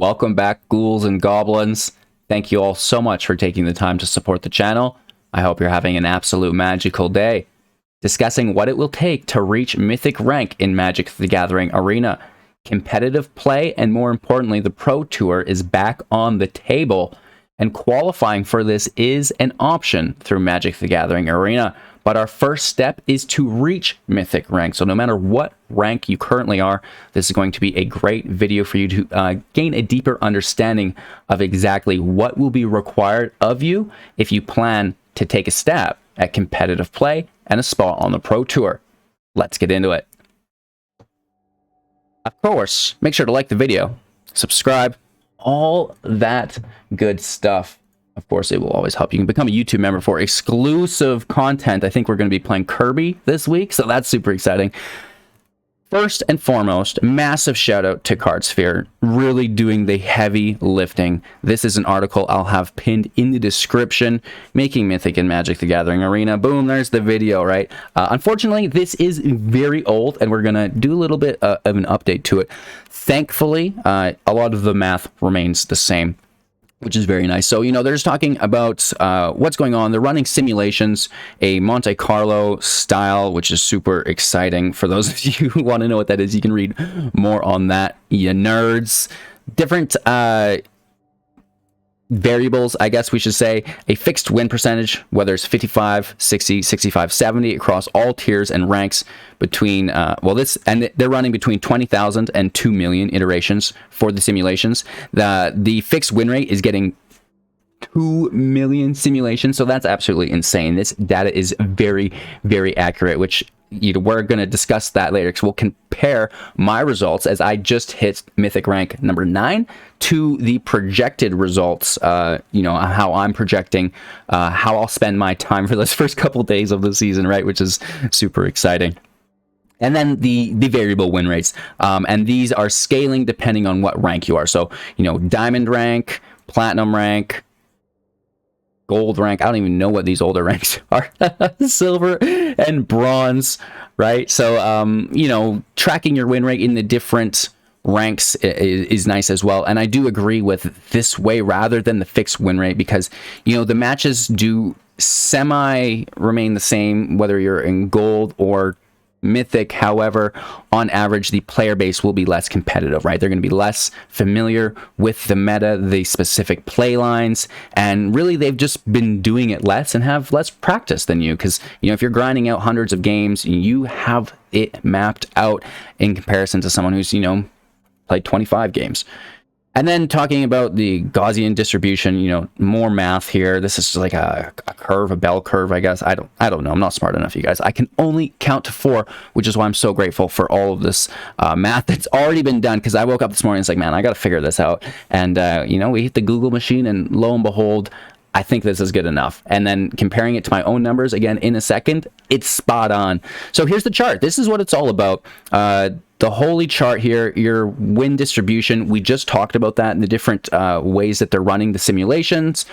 Welcome back, ghouls and goblins. Thank you all so much for taking the time to support the channel. I hope you're having an absolute magical day. Discussing what it will take to reach Mythic rank in Magic the Gathering Arena. Competitive play, and more importantly, the Pro Tour is back on the table. And qualifying for this is an option through Magic the Gathering Arena. But our first step is to reach Mythic rank. So no matter what rank you currently are, this is going to be a great video for you to gain a deeper understanding of exactly what will be required of you if you plan to take a stab at competitive play and a spot on the Pro Tour. Let's get into it. Of course, make sure to like the video, subscribe, all that good stuff. Of course, it will always help. You can become a YouTube member for exclusive content. I think we're going to be playing Kirby this week, so that's super exciting. First and foremost, massive shout out to Cardsphere, really doing the heavy lifting. This is an article I'll have pinned in the description, making Mythic in Magic the Gathering Arena. Boom, there's the video, right? Unfortunately, this is very old, and we're going to do a little bit of an update to it. Thankfully, a lot of the math remains the same, which is very nice. So, you know, they're just talking about what's going on. They're running simulations, a Monte Carlo style, which is super exciting. For those of you who want to know what that is, you can read more on that, you nerds. Different variables, I guess we should say. A fixed win percentage, whether it's 55, 60, 65, 70, across all tiers and ranks between, they're running between 20,000 and 2 million iterations for the simulations. The fixed win rate is getting 2 million simulations, so that's absolutely insane. This data is very, very accurate, which we're going to discuss that later, because we'll compare my results as I just hit Mythic rank number 9 to the projected results, how I'm projecting how I'll spend my time for those first couple days of the season, right, which is super exciting. And then the variable win rates, and these are scaling depending on what rank you are. So, you know, diamond rank, platinum rank, gold rank, I don't even know what these older ranks are, silver and bronze, right? So, you know, tracking your win rate in the different ranks is nice as well. And I do agree with this way rather than the fixed win rate, because, you know, the matches do semi remain the same, whether you're in gold or Mythic. However, on average, the player base will be less competitive, right? They're going to be less familiar with the meta, the specific play lines, and really they've just been doing it less and have less practice than you, because, you know, if you're grinding out hundreds of games, you have it mapped out in comparison to someone who's, you know, played 25 games. And then talking about the Gaussian distribution, you know, more math here. This is like a curve, a bell curve, I guess. I don't know. I'm not smart enough, you guys. I can only count to 4, which is why I'm so grateful for all of this math that's already been done. Because I woke up this morning, it's like, man, I got to figure this out. And, you know, we hit the Google machine, and lo and behold, I think this is good enough. And then comparing it to my own numbers, again, in a second, it's spot on. So here's the chart. This is what it's all about. The holy chart here, your win distribution, we just talked about that in the different ways that they're running the simulations.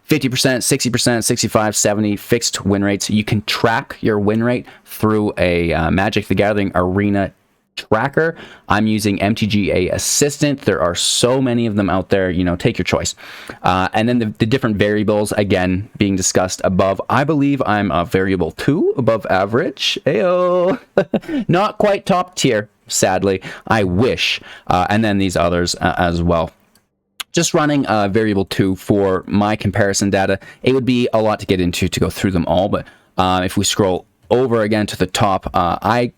50%, 60%, 65, 70 fixed win rates. You can track your win rate through a Magic the Gathering Arena tracker. I'm using MTG Assistant. There are so many of them out there, you know, take your choice. And then the different variables, again, being discussed above. I believe I'm a variable 2 above average. Ayo. Not quite top tier, sadly. I wish. And then these others as well. Just running variable 2 for my comparison data. It would be a lot to get into to go through them all, but if we scroll over again to the top, I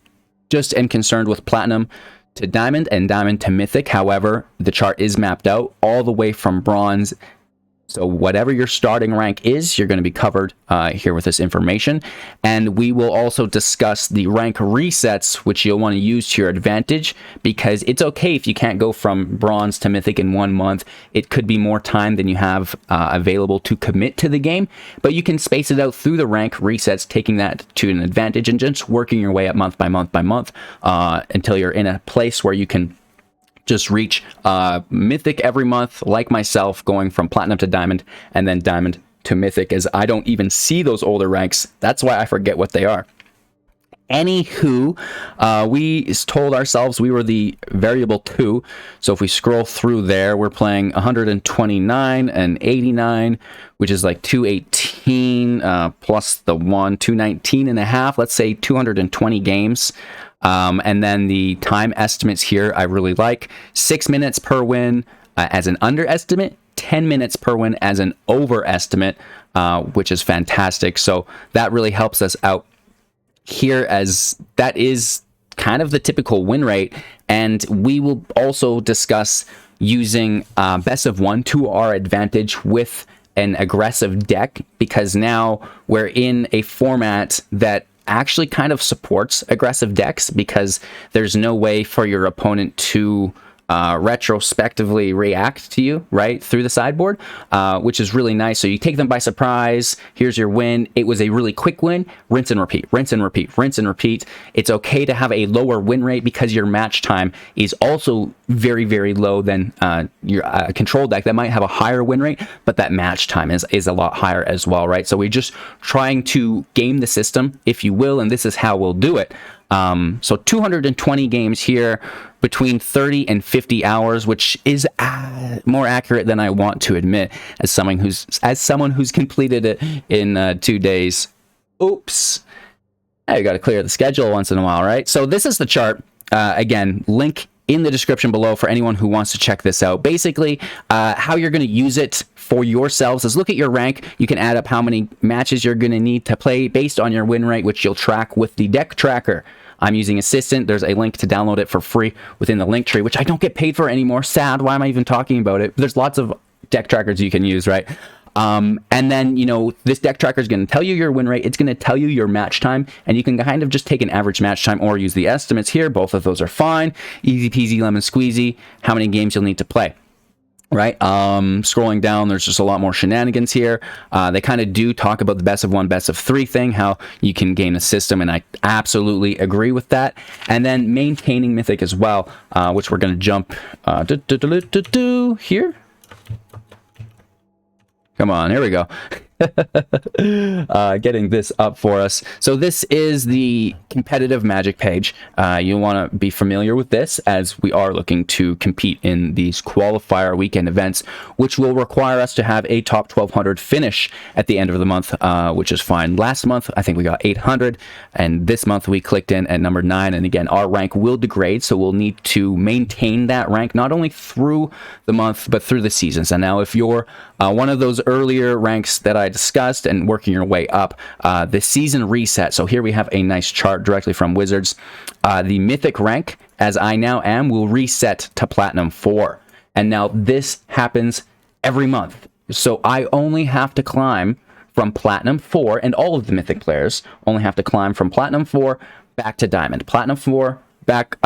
just am concerned with platinum to diamond and diamond to mythic. However, the chart is mapped out all the way from bronze. So whatever your starting rank is, you're going to be covered here with this information. And we will also discuss the rank resets, which you'll want to use to your advantage, because it's okay if you can't go from bronze to mythic in 1 month. It could be more time than you have available to commit to the game, but you can space it out through the rank resets, taking that to an advantage and just working your way up month by month by month until you're in a place where you can just reach Mythic every month, like myself, going from Platinum to Diamond, and then Diamond to Mythic, as I don't even see those older ranks. That's why I forget what they are. Anywho, we told ourselves we were the variable 2. So if we scroll through there, we're playing 129 and 89, which is like 218 plus the 219 and a half. Let's say 220 games. And then the time estimates here, I really like 6 minutes per win as an underestimate, 10 minutes per win as an overestimate, which is fantastic. So that really helps us out here, as that is kind of the typical win rate. And we will also discuss using best of 1 to our advantage with an aggressive deck, because now we're in a format that actually kind of supports aggressive decks, because there's no way for your opponent to retrospectively react to you, right, through the sideboard, which is really nice. So you take them by surprise. Here's your win. It was a really quick win. Rinse and repeat, rinse and repeat, rinse and repeat. It's okay to have a lower win rate because your match time is also very, very low than your control deck that might have a higher win rate, but that match time is a lot higher as well, right? So we're just trying to game the system, if you will, and this is how we'll do it. So 220 games here, between 30 and 50 hours, which is more accurate than I want to admit as someone who's completed it in 2 days. Oops. I got to clear the schedule once in a while, right? So this is the chart. Again, link in the description below for anyone who wants to check this out. Basically, how you're going to use it for yourselves is look at your rank. You can add up how many matches you're going to need to play based on your win rate, which you'll track with the deck tracker. I'm using Assistant. There's a link to download it for free within the link tree, which I don't get paid for anymore. Sad. Why am I even talking about it? There's lots of deck trackers you can use, right? And then, you know, this deck tracker is going to tell you your win rate. It's going to tell you your match time, and you can kind of just take an average match time or use the estimates here. Both of those are fine. Easy peasy lemon squeezy. How many games you'll need to play. Right, scrolling down, there's just a lot more shenanigans here. They kind of do talk about the best of 1, best of 3 thing, how you can game a system, and I absolutely agree with that. And then maintaining Mythic as well, which we're going to jump here. Come on, here we go. Getting this up for us. So this is the competitive Magic page. You want to be familiar with this, as we are looking to compete in these qualifier weekend events, which will require us to have a top 1200 finish at the end of the month, which is fine. Last month, I think we got 800, and this month we clicked in at number 9. And again, our rank will degrade, so we'll need to maintain that rank not only through the month but through the seasons. And now, if you're one of those earlier ranks that I discussed and working your way up, the season reset. So here we have a nice chart directly from Wizards. The Mythic rank, as I now am, will reset to Platinum 4. And now this happens every month. So I only have to climb from Platinum 4, and all of the Mythic players only have to climb from Platinum 4 back to Diamond. Platinum 4 back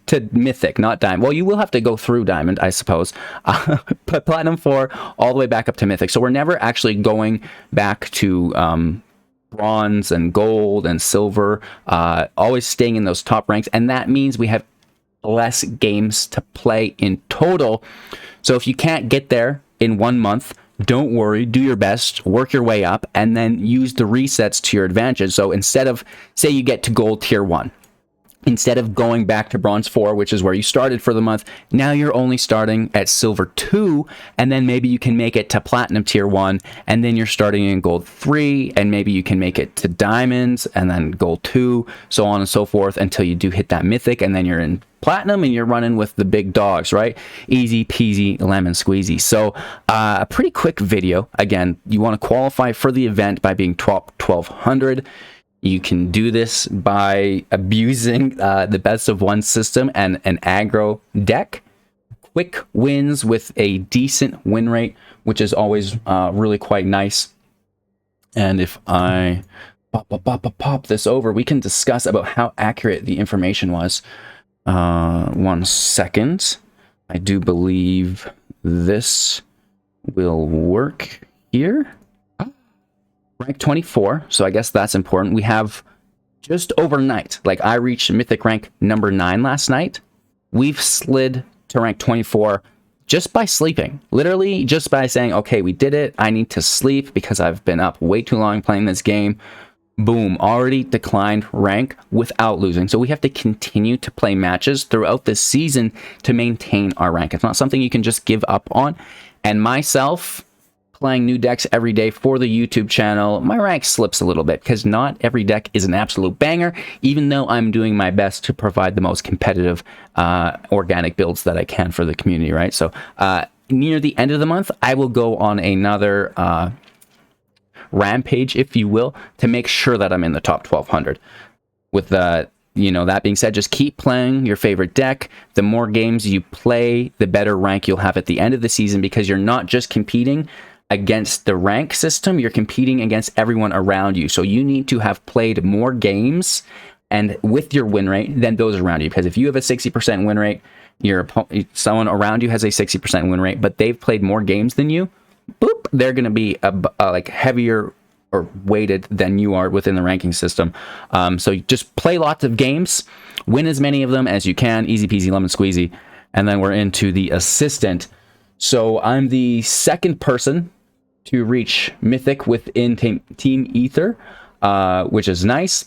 to Mythic, not Diamond. Well, you will have to go through Diamond, I suppose, but Platinum 4 all the way back up to Mythic. So we're never actually going back to Bronze and Gold and Silver, always staying in those top ranks, and that means we have less games to play in total. So if you can't get there in 1 month, don't worry, do your best, work your way up, and then use the resets to your advantage. So instead of, say you get to Gold Tier 1, instead of going back to Bronze 4, which is where you started for the month, now you're only starting at Silver 2, and then maybe you can make it to Platinum Tier 1, and then you're starting in Gold 3, and maybe you can make it to Diamonds, and then Gold 2, so on and so forth, until you do hit that Mythic, and then you're in Platinum, and you're running with the big dogs, right? Easy peasy lemon squeezy. So a pretty quick video. Again, you want to qualify for the event by being top 1200. You can do this by abusing the best of 1 system and an aggro deck. Quick wins with a decent win rate, which is always really quite nice. And if I pop this over, we can discuss about how accurate the information was. 1 second. I do believe this will work here. Rank 24, so I guess that's important. We have just overnight, like I reached Mythic rank number 9 last night. We've slid to rank 24 just by sleeping. Literally just by saying, okay, we did it. I need to sleep because I've been up way too long playing this game. boom, already declined rank without losing. So we have to continue to play matches throughout the season to maintain our rank. It's not something you can just give up on. And myself, playing new decks every day for the YouTube channel, my rank slips a little bit because not every deck is an absolute banger, even though I'm doing my best to provide the most competitive organic builds that I can for the community, right? So near the end of the month, I will go on another rampage, if you will, to make sure that I'm in the top 1200. With that being said, just keep playing your favorite deck. The more games you play, the better rank you'll have at the end of the season, because you're not just competing against the rank system, you're competing against everyone around you. So you need to have played more games and with your win rate than those around you. Because if you have a 60% win rate, someone around you has a 60% win rate, but they've played more games than you, boop, they're going to be like heavier or weighted than you are within the ranking system. So just play lots of games, win as many of them as you can, easy peasy lemon squeezy. And then we're into the assistant. So I'm the second person to reach Mythic within Team Ether, which is nice.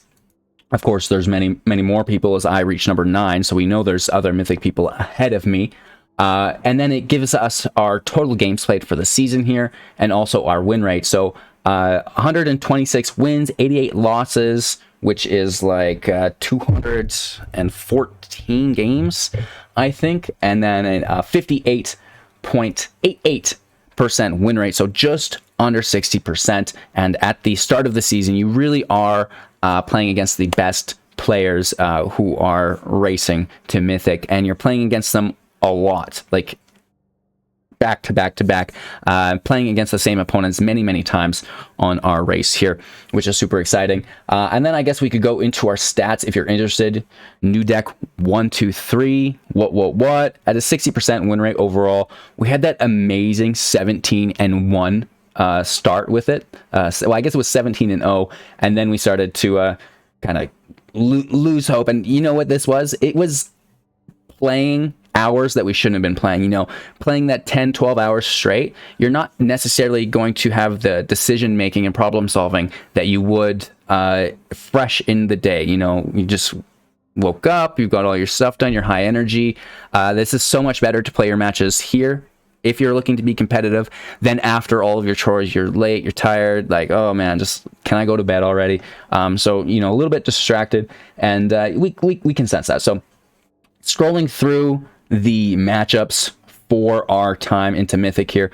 Of course, there's many more people as I reach number 9, so we know there's other Mythic people ahead of me. And then it gives us our total games played for the season here, and also our win rate. So 126 wins, 88 losses, which is like 214 games, I think, and then a 58.88% win rate, so just under 60%. And at the start of the season, you really are playing against the best players who are racing to Mythic, and you're playing against them a lot, like back to back to back, playing against the same opponents many times on our race here, which is super exciting. And then I guess we could go into our stats if you're interested. New deck 1, 2, 3. What? At a 60% win rate overall, we had that amazing 17-1 start with it. So I guess it was 17-0, and then we started to kind of lose hope. And you know what this was? It was playing hours that we shouldn't have been playing. Playing that 10-12 hours straight, you're not necessarily going to have the decision making and problem solving that you would fresh in the day. You just woke up, you've got all your stuff done, you're high energy. This is so much better to play your matches here if you're looking to be competitive than after all of your chores. You're late, you're tired, like, oh man, just can I go to bed already? So a little bit distracted, and we can sense that. So scrolling through the matchups for our time into Mythic here,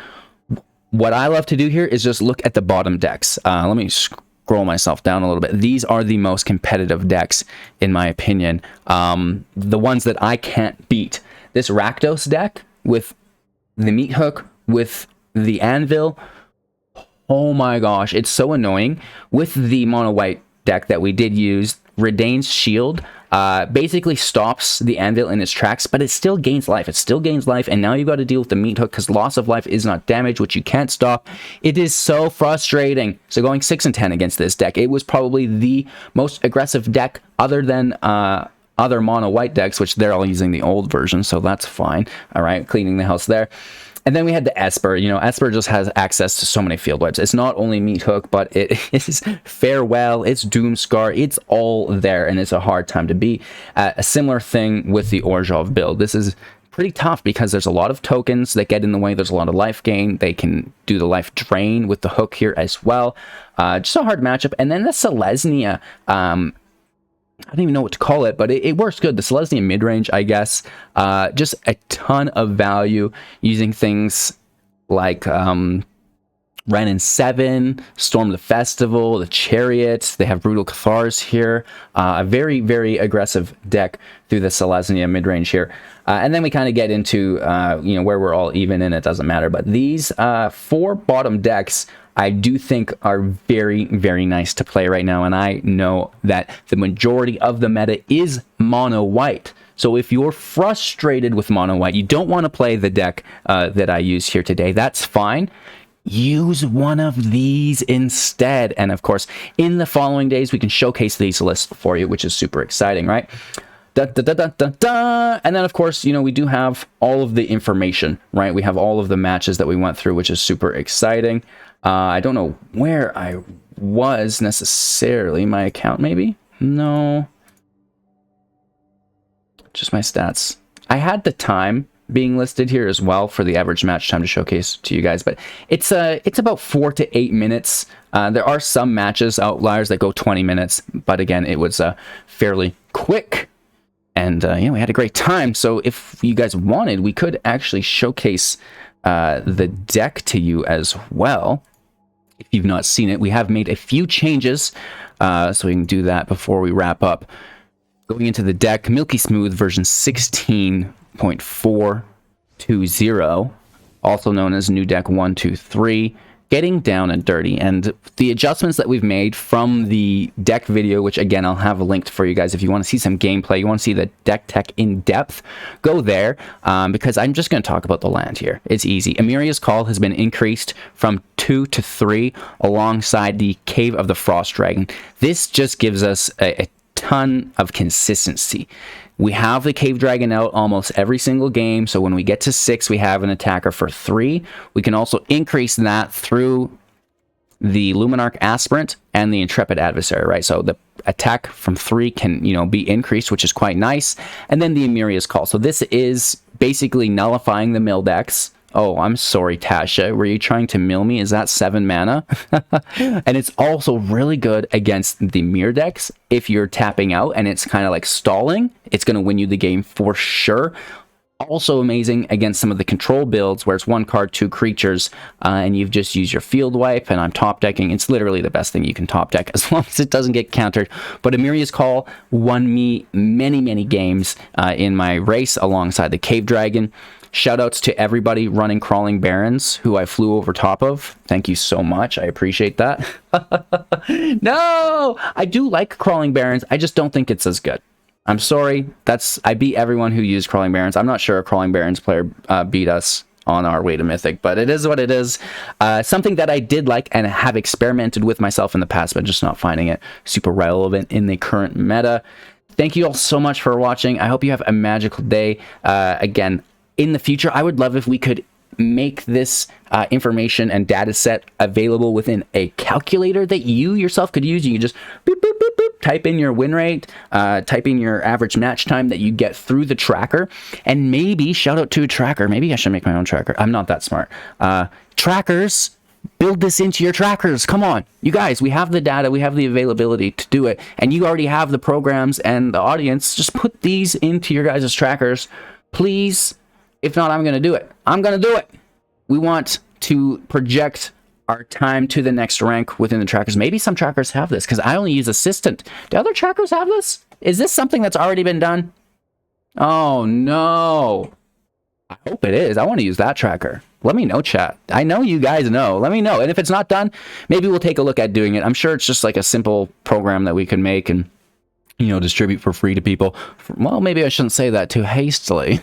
what I love to do here is just look at the bottom decks. Let me scroll myself down a little bit. These are the most competitive decks, in my opinion. The ones that I can't beat. This Rakdos deck with the Meat Hook, with the Anvil, oh my gosh, it's so annoying. With the mono white deck that we did use, Redain's Shield basically stops the Anvil in its tracks, but it still gains life. And now you've got to deal with the Meat Hook because loss of life is not damage, which you can't stop. It is so frustrating. So going 6-10 against this deck, it was probably the most aggressive deck other than other mono white decks, which they're all using the old version, so that's fine. All right, cleaning the house there. And then we had the Esper. Esper just has access to so many field webs. It's not only Meat Hook, but it is Farewell, it's Doomscar, it's all there, and it's a hard time to beat. A similar thing with the Orzhov build. This is pretty tough because there's a lot of tokens that get in the way. There's a lot of life gain. They can do the life drain with the hook here as well. Just a hard matchup. And then the Selesnya, I don't even know what to call it, but it works good. The Selesnya mid-range, I guess. Just a ton of value using things like Ren and 7, Storm the Festival, the Chariot. They have Brutal Cathars here. A very, very aggressive deck through the Selesnya mid-range here. And then we kind of get into, where we're all even, and it doesn't matter. But these 4 bottom decks, I do think are very, very nice to play right now. And I know that the majority of the meta is mono white. So if you're frustrated with mono white, you don't want to play the deck that I use here today, that's fine. Use one of these instead. And of course, in the following days, we can showcase these lists for you, which is super exciting, right? And then, of course, we do have all of the information, right? We have all of the matches that we went through, which is super exciting. I don't know where I was necessarily my account, maybe? No. Just my stats. I had the time being listed here as well for the average match time to showcase to you guys, but it's about 4 to 8 minutes. There are some matches, outliers, that go 20 minutes, but again, it was fairly quick, and yeah, we had a great time. So if you guys wanted, we could actually showcase the deck to you as well. If you've not seen it, we have made a few changes, so we can do that before we wrap up. Going into the deck, Milky Smooth version 16.420, also known as New Deck 123, getting down and dirty. And the adjustments that we've made from the deck video, which again, I'll have linked for you guys if you want to see some gameplay, you want to see the deck tech in depth, go there, because I'm just going to talk about the land here. It's easy. Emiria's Call has been increased from 2 to 3 alongside the Cave of the Frost Dragon. This just gives us a ton of consistency. We have the Cave Dragon out almost every single game, so when we get to 6, we have an attacker for 3. We can also increase that through the Luminarch Aspirant and the Intrepid Adversary, right? So the attack from 3 can, you know, be increased, which is quite nice. And then the Emiria's Call. So this is basically nullifying the mill decks. Oh, I'm sorry, Tasha. Were you trying to mill me? Is that 7 mana? And it's also really good against the mirror decks. If you're tapping out and it's kind of like stalling, it's going to win you the game for sure. Also amazing against some of the control builds where it's 1 card, 2 creatures, and you've just used your field wipe, and I'm top decking. It's literally the best thing you can top deck as long as it doesn't get countered. But Emiria's Call won me many, many games in my race alongside the Cave Dragon. Shoutouts to everybody running Crawling Barrens who I flew over top of. Thank you so much. I appreciate that. No! I do like Crawling Barrens. I just don't think it's as good. I'm sorry. I beat everyone who used Crawling Barrens. I'm not sure a Crawling Barrens player beat us on our way to Mythic, but it is what it is. Something that I did like and have experimented with myself in the past, but just not finding it super relevant in the current meta. Thank you all so much for watching. I hope you have a magical day. Again, in the future, I would love if we could make this information and data set available within a calculator that you yourself could use. You can just boop, boop, boop, boop, type in your win rate, type in your average match time that you get through the tracker, and maybe shout out to a tracker. Maybe I should make my own tracker. I'm not that smart. Trackers, build this into your trackers. Come on, you guys, we have the data, we have the availability to do it, and you already have the programs and the audience. Just put these into your guys' trackers, please. If not, I'm going to do it. I'm going to do it. We want to project our time to the next rank within the trackers. Maybe some trackers have this, because I only use Assistant. Do other trackers have this? Is this something that's already been done? Oh, no. I hope it is. I want to use that tracker. Let me know, chat. I know you guys know. Let me know. And if it's not done, maybe we'll take a look at doing it. I'm sure it's just like a simple program that we can make and, you know, distribute for free to people. Well, maybe I shouldn't say that too hastily.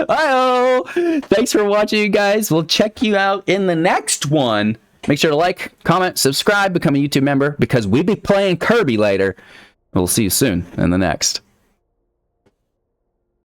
Hi-oh! Thanks for watching, you guys. We'll check you out in the next one. Make sure to like, comment, subscribe, become a YouTube member, because we'll be playing Kirby later. We'll see you soon in the next.